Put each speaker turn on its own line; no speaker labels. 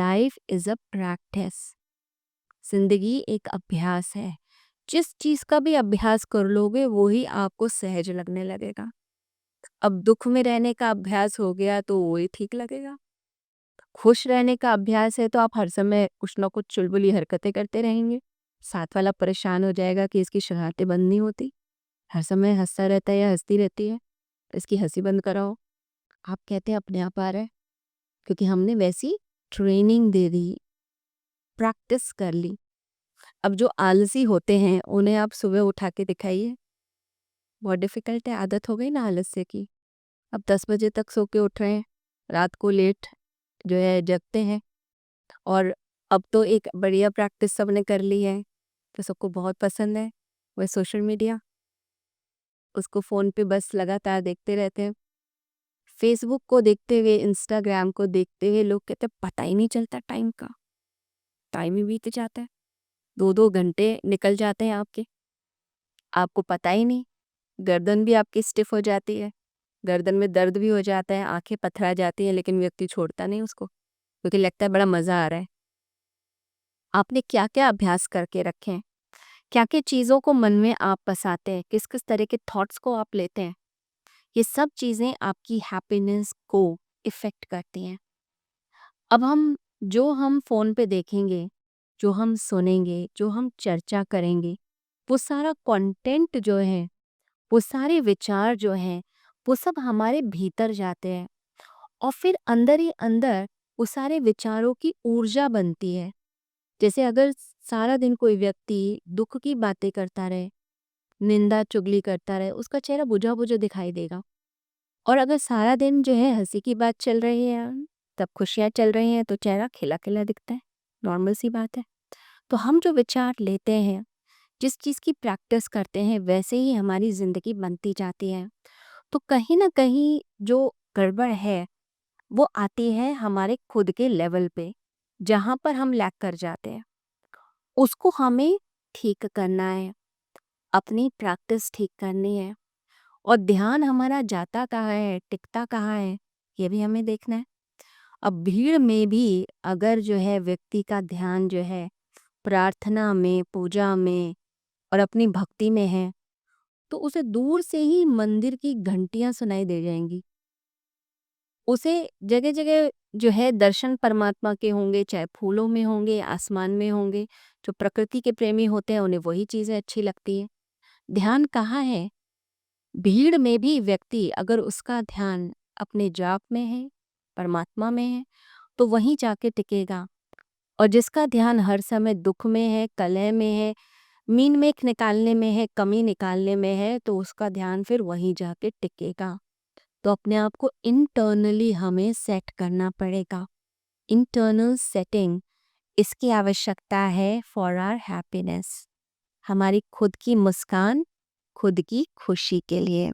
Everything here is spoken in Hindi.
Life is a practice. जिंदगी एक अभ्यास है। जिस चीज का भी अभ्यास कर लोगे वो ही आपको सहज लगने लगेगा। अब दुख में रहने का अभ्यास हो गया तो वो ही ठीक लगेगा। खुश रहने का अभ्यास है तो आप हर समय कुछ ना कुछ चुलबुली हरकतें करते रहेंगे। साथ वाला परेशान हो जाएगा कि इसकी शरारतें बंद नहीं होती, हर समय हंसता रहता है या हंसती रहती है, इसकी हंसी बंद कराओ। आप कहते हैं अपने आप आ रहा है, क्योंकि हमने वैसी ट्रेनिंग दे दी, प्रैक्टिस कर ली। अब जो आलसी होते हैं उन्हें आप सुबह उठा के दिखाइए, बहुत डिफिकल्ट है, आदत हो गई ना आलस्य की। अब 10 बजे तक सो के उठ रहे हैं, रात को लेट जो है जगते हैं। और अब तो एक बढ़िया प्रैक्टिस सबने कर ली है तो सबको बहुत पसंद है, वह सोशल मीडिया। उसको फ़ोन पे बस लगातार देखते रहते हैं। फेसबुक को देखते हुए, इंस्टाग्राम को देखते हुए लोग कहते हैं पता ही नहीं चलता टाइम का, टाइम ही बीत जाता है, 2-2 घंटे निकल जाते हैं आपके, आपको पता ही नहीं। गर्दन भी आपकी स्टिफ हो जाती है, गर्दन में दर्द भी हो जाता है, आंखें पथरा जाती हैं, लेकिन व्यक्ति छोड़ता नहीं उसको, क्योंकि लगता है बड़ा मज़ा आ रहा है। आपने क्या क्या अभ्यास करके रखे हैं, क्या क्या चीज़ों को मन में आप बसाते हैं, किस किस तरह के थॉट्स को आप लेते हैं, ये सब चीज़ें आपकी हैप्पीनेस को इफ़ेक्ट करती हैं। अब हम फ़ोन पे देखेंगे, जो हम सुनेंगे, जो हम चर्चा करेंगे, वो सारा कंटेंट जो है, वो सारे विचार जो हैं, वो सब हमारे भीतर जाते हैं और फिर अंदर ही अंदर वो सारे विचारों की ऊर्जा बनती है। जैसे अगर सारा दिन कोई व्यक्ति दुख की बातें करता रहे, निंदा चुगली करता रहे, उसका चेहरा बुझा बुझा दिखाई देगा। और अगर सारा दिन जो है हंसी की बात चल रही है, तब खुशियाँ चल रही हैं, तो चेहरा खिला खिला दिखता है, नॉर्मल सी बात है। तो हम जो विचार लेते हैं, जिस चीज़ की प्रैक्टिस करते हैं, वैसे ही हमारी ज़िंदगी बनती जाती है। तो कहीं ना कहीं जो गड़बड़ है वो आती है हमारे खुद के लेवल पे, जहाँ पर हम लैग कर जाते हैं, उसको हमें ठीक करना है, अपनी प्रैक्टिस ठीक करनी है। और ध्यान हमारा जाता कहाँ है, टिकता कहाँ है, ये भी हमें देखना है। अब भीड़ में भी अगर जो है व्यक्ति का ध्यान जो है प्रार्थना में, पूजा में और अपनी भक्ति में है, तो उसे दूर से ही मंदिर की घंटियां सुनाई दे जाएंगी। उसे जगह जगह जो है दर्शन परमात्मा के होंगे, चाहे फूलों में होंगे, आसमान में होंगे। जो प्रकृति के प्रेमी होते हैं उन्हें वही चीज़ें अच्छी लगती हैं। ध्यान कहाँ है? भीड़ में भी व्यक्ति अगर उसका ध्यान अपने जाप में है, परमात्मा में है, तो वहीं जाके टिकेगा। और जिसका ध्यान हर समय दुख में है, कलह में है, मीन मेख निकालने में है, कमी निकालने में है, तो उसका ध्यान फिर वहीं जाके टिकेगा। तो अपने आप को इंटरनली हमें सेट करना पड़ेगा। इंटरनल सेटिंग, इसकी आवश्यकता है फॉर आवर हैप्पीनेस, हमारी खुद की मुस्कान, खुद की खुशी के लिए।